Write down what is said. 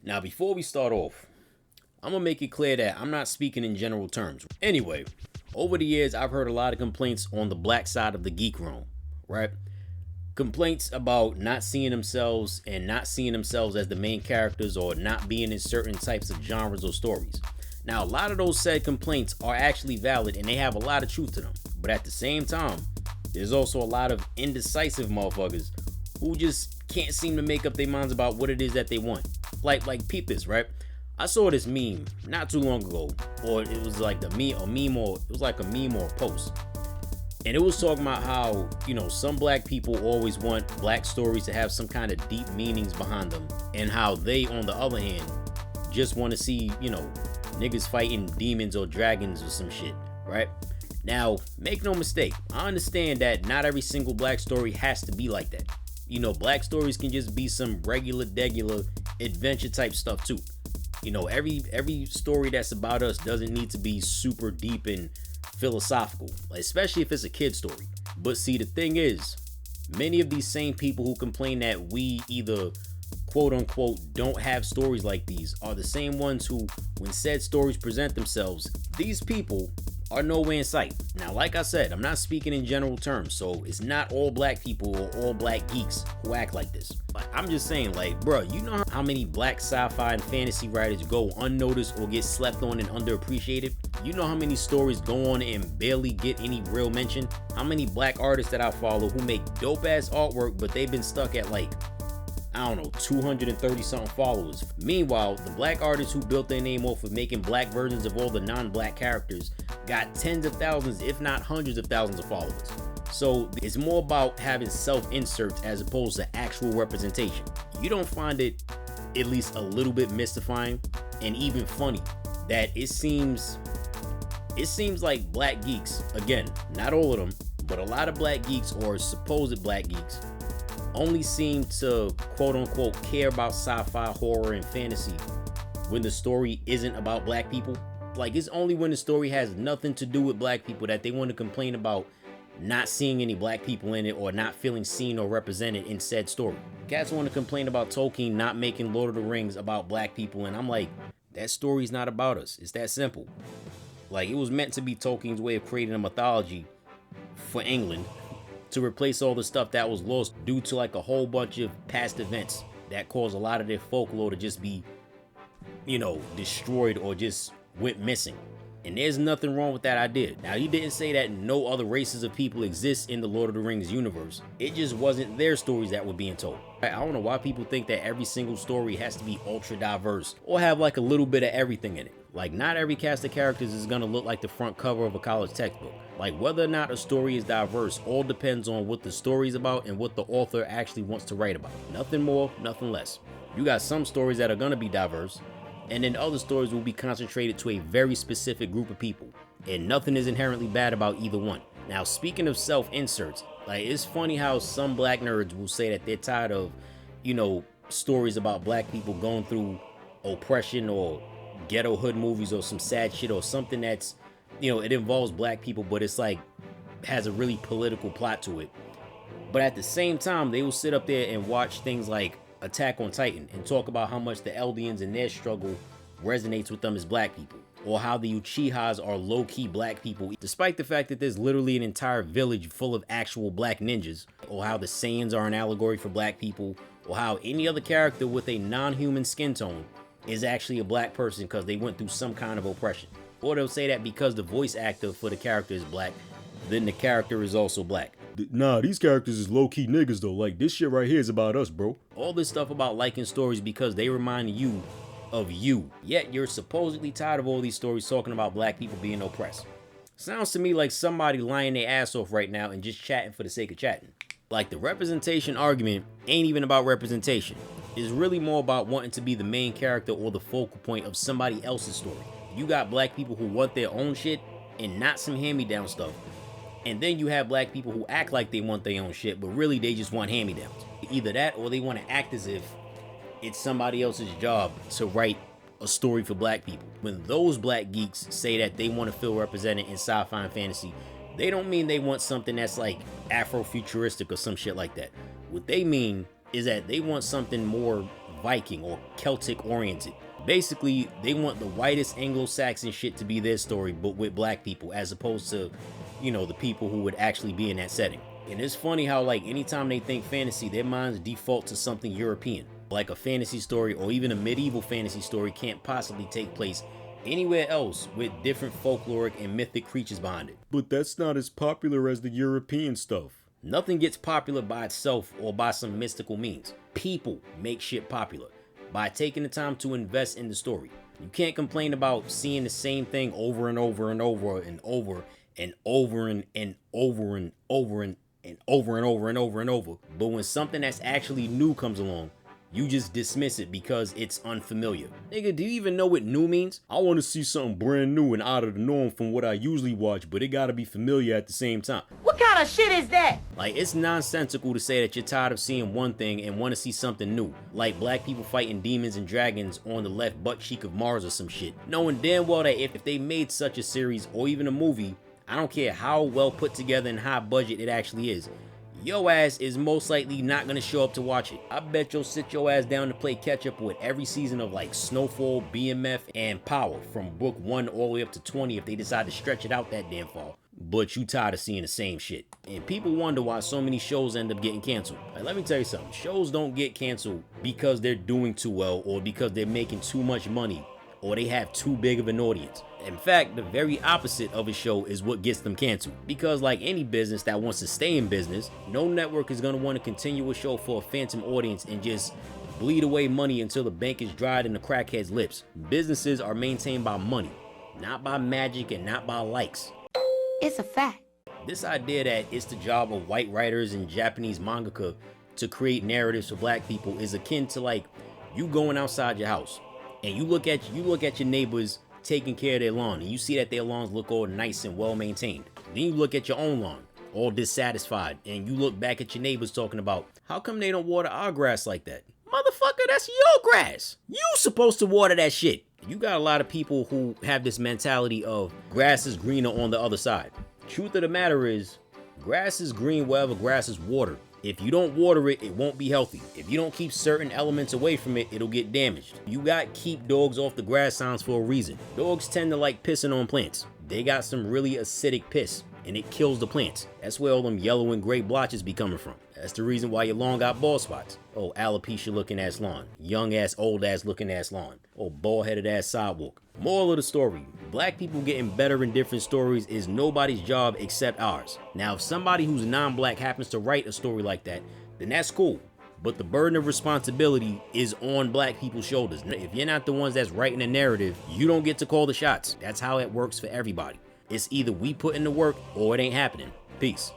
Now, before we start off, I'm gonna make it clear that I'm not speaking in general terms. Anyway, over the years, I've heard a lot of complaints on the black side of the geek realm, right? Complaints about not seeing themselves and not seeing themselves as the main characters or not being in certain types of genres or stories. Now, a lot of those said complaints are actually valid and they have a lot of truth to them. But at the same time, there's also a lot of indecisive motherfuckers who just can't seem to make up their minds about what it is that they want. Like peep this, right? I saw this meme not too long ago, or it was like a meme or a post. And it was talking about how, some black people always want black stories to have some kind of deep meanings behind them, and how they, on the other hand, just want to see, niggas fighting demons or dragons or some shit, right? Now, make no mistake, I understand that not every single black story has to be like that. Black stories can just be some regular adventure type stuff too. Every story that's about us doesn't need to be super deep and philosophical, especially if it's a kid story. But see, the thing is, many of these same people who complain that we either quote unquote don't have stories like these are the same ones who, when said stories present themselves, these people are nowhere in sight. Now, like I said, I'm not speaking in general terms, so it's not all black people or all black geeks who act like this. I'm just saying, bro, you know how many black sci-fi and fantasy writers go unnoticed or get slept on and underappreciated? You know how many stories go on and barely get any real mention? How many black artists that I follow who make dope ass artwork, but they've been stuck at 230 something followers. Meanwhile, the black artists who built their name off of making black versions of all the non-black characters got tens of thousands, if not hundreds of thousands of followers. So it's more about having self-inserts as opposed to actual representation. You don't find it at least a little bit mystifying and even funny that it seems like black geeks, again, not all of them, but a lot of black geeks or supposed black geeks only seem to quote unquote care about sci-fi, horror, and fantasy when the story isn't about black people. It's only when the story has nothing to do with black people that they want to complain about not seeing any black people in it or not feeling seen or represented in said story. Cats want to complain about Tolkien not making Lord of the Rings about black people, and I'm like, that story's not about us. It's that simple. It was meant to be Tolkien's way of creating a mythology for England to replace all the stuff that was lost due to a whole bunch of past events that caused a lot of their folklore to just be, destroyed or just went missing. And there's nothing wrong with that idea. Now, he didn't say that no other races of people exist in the Lord of the Rings universe. It just wasn't their stories that were being told. I don't know why people think that every single story has to be ultra diverse or have a little bit of everything in it. Not every cast of characters is gonna look like the front cover of a college textbook. Whether or not a story is diverse all depends on what the story is about and what the author actually wants to write about. Nothing more, nothing less. You got some stories that are gonna be diverse, and then other stories will be concentrated to a very specific group of people, and nothing is inherently bad about either one. Now, speaking of self-inserts, it's funny how some black nerds will say that they're tired of, stories about black people going through oppression or ghetto hood movies or some sad shit or something that's, it involves black people, but it's has a really political plot to it. But at the same time, they will sit up there and watch things like Attack on Titan and talk about how much the Eldians and their struggle resonates with them as black people, or how the Uchihas are low-key black people, despite the fact that there's literally an entire village full of actual black ninjas, or how the Saiyans are an allegory for black people, or how any other character with a non-human skin tone is actually a black person because they went through some kind of oppression. Or they'll say that because the voice actor for the character is black, then the character is also black. Nah, these characters is low-key niggas though. This shit right here is about us, bro. All this stuff about liking stories because they remind you of you. Yet you're supposedly tired of all these stories talking about black people being oppressed. Sounds to me like somebody lying their ass off right now and just chatting for the sake of chatting. The representation argument ain't even about representation. It's really more about wanting to be the main character or the focal point of somebody else's story. You got black people who want their own shit and not some hand-me-down stuff. And then you have black people who act like they want their own shit, but really they just want hand-me-downs. Either that or they want to act as if it's somebody else's job to write a story for black people. When those black geeks say that they want to feel represented in sci-fi and fantasy, they don't mean they want something that's Afrofuturistic or some shit like that. What they mean is that they want something more Viking or Celtic oriented. Basically, they want the whitest Anglo-Saxon shit to be their story, but with black people, as opposed to, you know, the people who would actually be in that setting. And it's funny how, like, anytime they think fantasy, their minds default to something European. Like a fantasy story or even a medieval fantasy story can't possibly take place anywhere else with different folkloric and mythic creatures behind it. But that's not as popular as the European stuff. Nothing gets popular by itself or by some mystical means. People make shit popular by taking the time to invest in the story. You can't complain about seeing the same thing over and over and over and over and over and over and over and over and over and over and over. But when something that's actually new comes along, you just dismiss it because it's unfamiliar. Nigga, do you even know what new means? I want to see something brand new and out of the norm from what I usually watch, but it gotta be familiar at the same time. What kind of shit is that? Like, it's nonsensical to say that you're tired of seeing one thing and want to see something new. Like black people fighting demons and dragons on the left butt cheek of Mars or some shit. Knowing damn well that if they made such a series or even a movie, I don't care how well put together and high budget it actually is, your ass is most likely not gonna show up to watch it. I bet you'll sit your ass down to play catch up with every season of like Snowfall, BMF, and Power from book 1 all the way up to 20 if they decide to stretch it out that damn far. But you tired of seeing the same shit. And people wonder why so many shows end up getting canceled. Like, let me tell you something. Shows don't get canceled because they're doing too well or because they're making too much money or they have too big of an audience. In fact, the very opposite of a show is what gets them canceled. Because like any business that wants to stay in business, no network is going to want to continue a show for a phantom audience and just bleed away money until the bank is dried in the crackhead's lips. Businesses are maintained by money, not by magic and not by likes. It's a fact. This idea that it's the job of white writers and Japanese mangaka to create narratives for black people is akin to like you going outside your house and you look at your neighbors taking care of their lawn and you see that their lawns look all nice and well maintained. Then you look at your own lawn, all dissatisfied, and you look back at your neighbors talking about how come they don't water our grass like that? Motherfucker, that's your grass. You supposed to water that shit. You got a lot of people who have this mentality of grass is greener on the other side. Truth of the matter is, grass is green wherever grass is watered. If you don't water it, it won't be healthy. If you don't keep certain elements away from it, it'll get damaged. You got keep dogs off the grass signs for a reason. Dogs tend to like pissing on plants. They got some really acidic piss, and it kills the plants. That's where all them yellow and gray blotches be coming from. That's the reason why your lawn got bald spots. Oh, alopecia looking ass lawn. Young ass, old ass looking ass lawn. Oh, bald headed ass sidewalk. Moral of the story, black people getting better in different stories is nobody's job except ours. Now, if somebody who's non-black happens to write a story like that, then that's cool. But the burden of responsibility is on black people's shoulders. If you're not the ones that's writing the narrative, you don't get to call the shots. That's how it works for everybody. It's either we put in the work or it ain't happening. Peace.